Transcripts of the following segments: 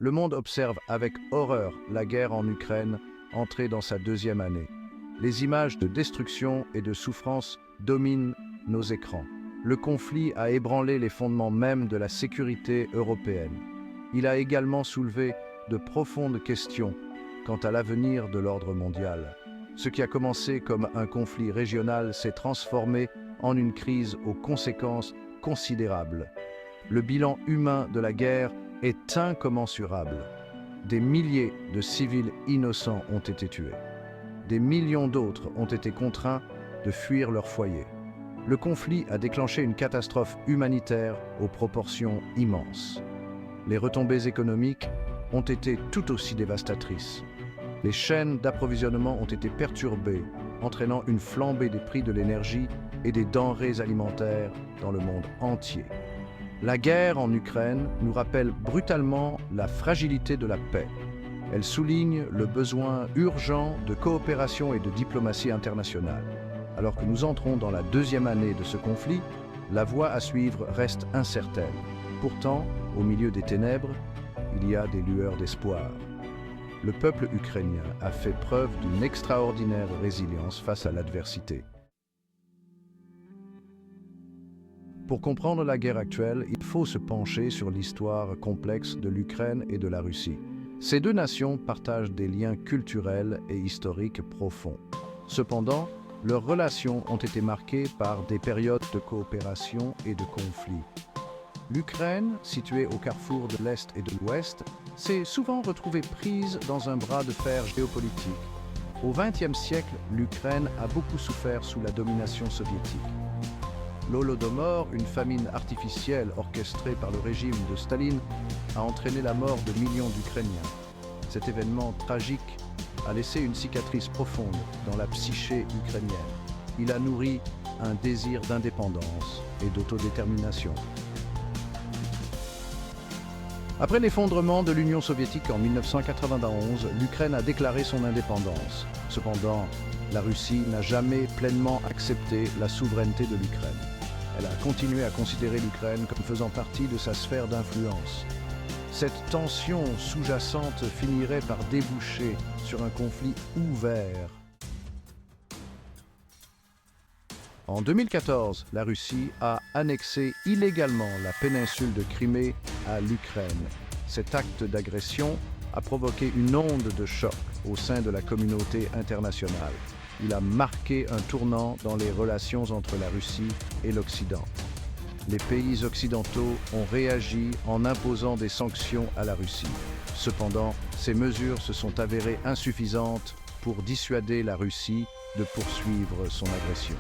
Le monde observe avec horreur la guerre en Ukraine entrer dans sa deuxième année. Les images de destruction et de souffrance dominent nos écrans. Le conflit a ébranlé les fondements mêmes de la sécurité européenne. Il a également soulevé de profondes questions quant à l'avenir de l'ordre mondial. Ce qui a commencé comme un conflit régional s'est transformé en une crise aux conséquences considérables. Le bilan humain de la guerre est incommensurable. Des milliers de civils innocents ont été tués. Des millions d'autres ont été contraints de fuir leur foyer. Le conflit a déclenché une catastrophe humanitaire aux proportions immenses. Les retombées économiques ont été tout aussi dévastatrices. Les chaînes d'approvisionnement ont été perturbées, entraînant une flambée des prix de l'énergie et des denrées alimentaires dans le monde entier. La guerre en Ukraine nous rappelle brutalement la fragilité de la paix. Elle souligne le besoin urgent de coopération et de diplomatie internationale. Alors que nous entrons dans la deuxième année de ce conflit, la voie à suivre reste incertaine. Pourtant, au milieu des ténèbres, il y a des lueurs d'espoir. Le peuple ukrainien a fait preuve d'une extraordinaire résilience face à l'adversité. Pour comprendre la guerre actuelle, il faut se pencher sur l'histoire complexe de l'Ukraine et de la Russie. Ces deux nations partagent des liens culturels et historiques profonds. Cependant, leurs relations ont été marquées par des périodes de coopération et de conflits. L'Ukraine, située au carrefour de l'Est et de l'Ouest, s'est souvent retrouvée prise dans un bras de fer géopolitique. Au XXe siècle, l'Ukraine a beaucoup souffert sous la domination soviétique. L'Holodomor, une famine artificielle orchestrée par le régime de Staline, a entraîné la mort de millions d'Ukrainiens. Cet événement tragique a laissé une cicatrice profonde dans la psyché ukrainienne. Il a nourri un désir d'indépendance et d'autodétermination. Après l'effondrement de l'Union soviétique en 1991, l'Ukraine a déclaré son indépendance. Cependant, la Russie n'a jamais pleinement accepté la souveraineté de l'Ukraine. Elle a continué à considérer l'Ukraine comme faisant partie de sa sphère d'influence. Cette tension sous-jacente finirait par déboucher sur un conflit ouvert. En 2014, la Russie a annexé illégalement la péninsule de Crimée à l'Ukraine. Cet acte d'agression a provoqué une onde de choc au sein de la communauté internationale. Il a marqué un tournant dans les relations entre la Russie et l'Occident. Les pays occidentaux ont réagi en imposant des sanctions à la Russie. Cependant, ces mesures se sont avérées insuffisantes pour dissuader la Russie de poursuivre son agression.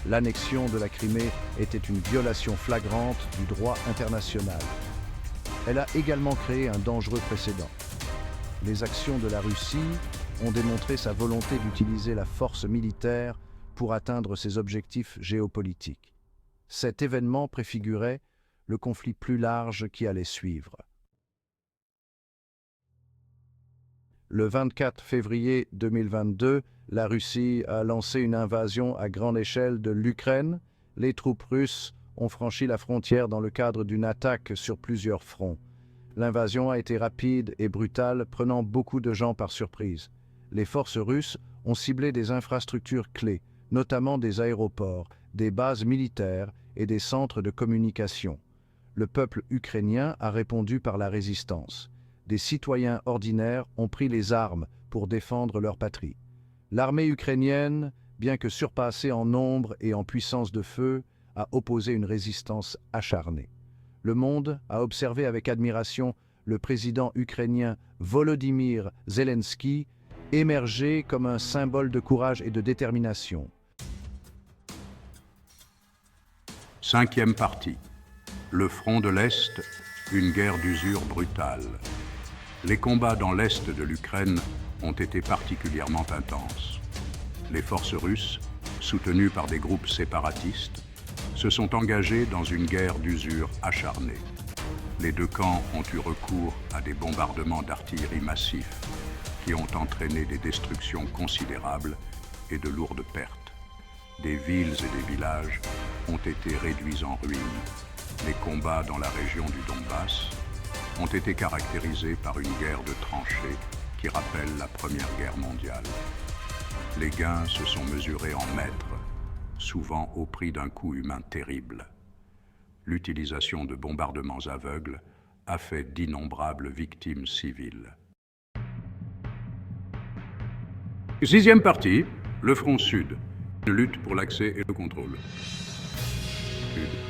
L'annexion de la Crimée était une violation flagrante du droit international. Elle a également créé un dangereux précédent. Les actions de la Russie ont démontré sa volonté d'utiliser la force militaire pour atteindre ses objectifs géopolitiques. Cet événement préfigurait le conflit plus large qui allait suivre. Le 24 février 2022, la Russie a lancé une invasion à grande échelle de l'Ukraine. Les troupes russes ont franchi la frontière dans le cadre d'une attaque sur plusieurs fronts. L'invasion a été rapide et brutale, prenant beaucoup de gens par surprise. Les forces russes ont ciblé des infrastructures clés, notamment des aéroports, des bases militaires et des centres de communication. Le peuple ukrainien a répondu par la résistance. Des citoyens ordinaires ont pris les armes pour défendre leur patrie. L'armée ukrainienne, bien que surpassée en nombre et en puissance de feu, a opposé une résistance acharnée. Le monde a observé avec admiration le président ukrainien Volodymyr Zelensky émerger comme un symbole de courage et de détermination. Cinquième partie. Le front de l'Est, une guerre d'usure brutale. Les combats dans l'Est de l'Ukraine ont été particulièrement intenses. Les forces russes, soutenues par des groupes séparatistes, se sont engagées dans une guerre d'usure acharnée. Les deux camps ont eu recours à des bombardements d'artillerie massifs qui ont entraîné des destructions considérables et de lourdes pertes. Des villes et des villages ont été réduits en ruines. Les combats dans la région du Donbass ont été caractérisés par une guerre de tranchées qui rappelle la Première Guerre mondiale. Les gains se sont mesurés en mètres, souvent au prix d'un coût humain terrible. L'utilisation de bombardements aveugles a fait d'innombrables victimes civiles. Sixième partie, le front sud, une lutte pour l'accès et le contrôle.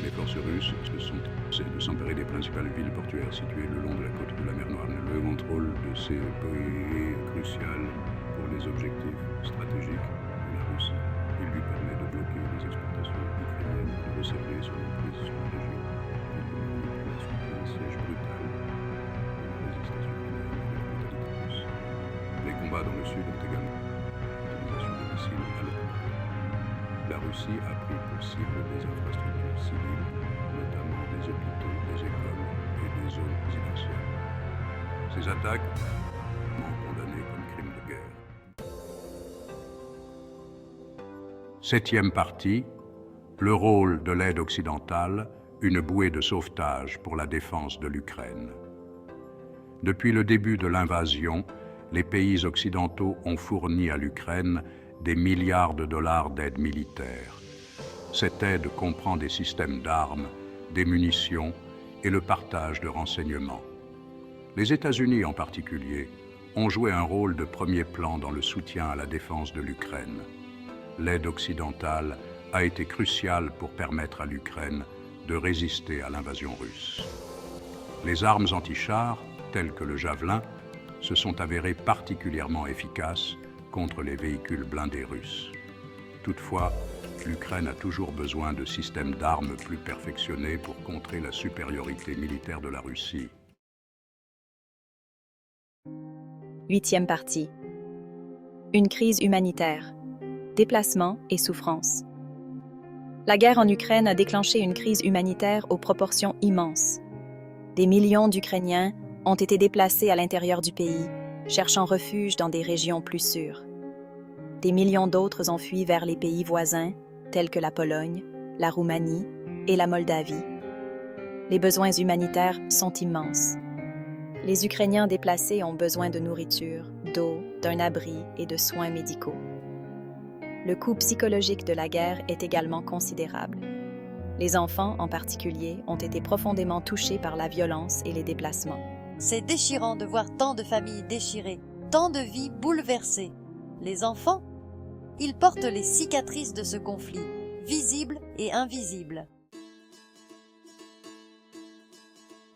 Les forces russes se sont essayées de s'emparer des principales villes portuaires situées le long de la côte de la mer Noire. Le contrôle de ces pays est crucial pour les objectifs stratégiques de la Russie. Il lui permet de bloquer les exportations ukrainiennes et de resserrer son emprise sur la région. Il permet la suite d'un siège brutal de la résistance ukrainienne à la brutalité russe. Les combats dans le sud ont également l'utilisation de missiles à l'automate. La Russie a pris pour cible des infrastructures civiles, notamment des hôpitaux, des écoles et des zones résidentielles. Ces attaques sont condamnées comme crimes de guerre. Septième partie, le rôle de l'aide occidentale, une bouée de sauvetage pour la défense de l'Ukraine. Depuis le début de l'invasion, les pays occidentaux ont fourni à l'Ukraine des milliards de dollars d'aide militaire. Cette aide comprend des systèmes d'armes, des munitions et le partage de renseignements. Les États-Unis en particulier ont joué un rôle de premier plan dans le soutien à la défense de l'Ukraine. L'aide occidentale a été cruciale pour permettre à l'Ukraine de résister à l'invasion russe. Les armes anti-chars, telles que le Javelin, se sont avérées particulièrement efficaces contre les véhicules blindés russes. Toutefois, l'Ukraine a toujours besoin de systèmes d'armes plus perfectionnés pour contrer la supériorité militaire de la Russie. Huitième partie. Une crise humanitaire. Déplacement et souffrance. La guerre en Ukraine a déclenché une crise humanitaire aux proportions immenses. Des millions d'Ukrainiens ont été déplacés à l'intérieur du pays, cherchant refuge dans des régions plus sûres. Des millions d'autres ont fui vers les pays voisins, tels que la Pologne, la Roumanie et la Moldavie. Les besoins humanitaires sont immenses. Les Ukrainiens déplacés ont besoin de nourriture, d'eau, d'un abri et de soins médicaux. Le coût psychologique de la guerre est également considérable. Les enfants, en particulier, ont été profondément touchés par la violence et les déplacements. C'est déchirant de voir tant de familles déchirées, tant de vies bouleversées. Les enfants, ils portent les cicatrices de ce conflit, visibles et invisibles.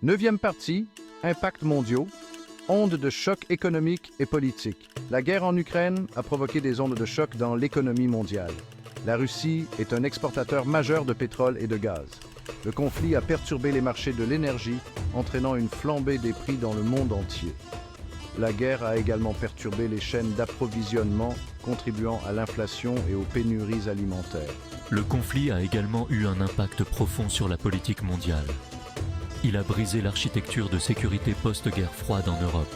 Neuvième partie, impacts mondiaux, ondes de choc économique et politique. La guerre en Ukraine a provoqué des ondes de choc dans l'économie mondiale. La Russie est un exportateur majeur de pétrole et de gaz. Le conflit a perturbé les marchés de l'énergie, entraînant une flambée des prix dans le monde entier. La guerre a également perturbé les chaînes d'approvisionnement, contribuant à l'inflation et aux pénuries alimentaires. Le conflit a également eu un impact profond sur la politique mondiale. Il a brisé l'architecture de sécurité post-guerre froide en Europe.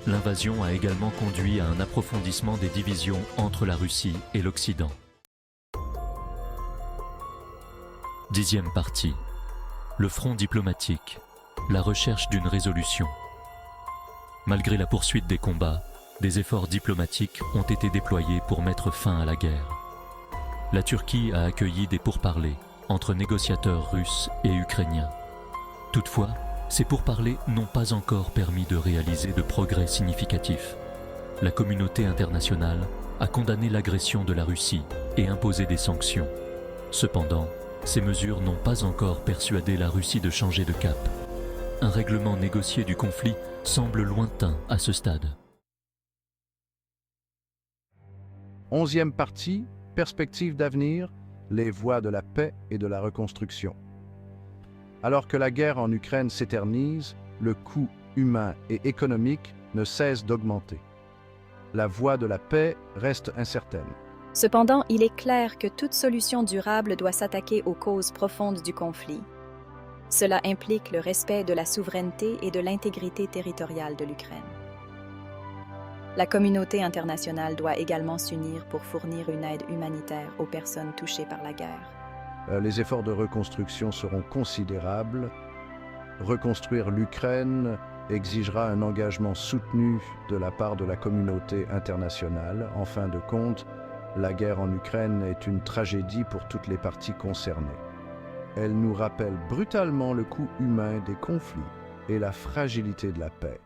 L'invasion a également conduit à un approfondissement des divisions entre la Russie et l'Occident. Dixième partie. Le front diplomatique. La recherche d'une résolution. Malgré la poursuite des combats, des efforts diplomatiques ont été déployés pour mettre fin à la guerre. La Turquie a accueilli des pourparlers entre négociateurs russes et ukrainiens. Toutefois, ces pourparlers n'ont pas encore permis de réaliser de progrès significatifs. La communauté internationale a condamné l'agression de la Russie et imposé des sanctions. Cependant, ces mesures n'ont pas encore persuadé la Russie de changer de cap. Un règlement négocié du conflit semble lointain à ce stade. Onzième partie, perspectives d'avenir, les voies de la paix et de la reconstruction. Alors que la guerre en Ukraine s'éternise, le coût humain et économique ne cesse d'augmenter. La voie de la paix reste incertaine. Cependant, il est clair que toute solution durable doit s'attaquer aux causes profondes du conflit. Cela implique le respect de la souveraineté et de l'intégrité territoriale de l'Ukraine. La communauté internationale doit également s'unir pour fournir une aide humanitaire aux personnes touchées par la guerre. Les efforts de reconstruction seront considérables. Reconstruire l'Ukraine exigera un engagement soutenu de la part de la communauté internationale. En fin de compte, la guerre en Ukraine est une tragédie pour toutes les parties concernées. Elle nous rappelle brutalement le coût humain des conflits et la fragilité de la paix.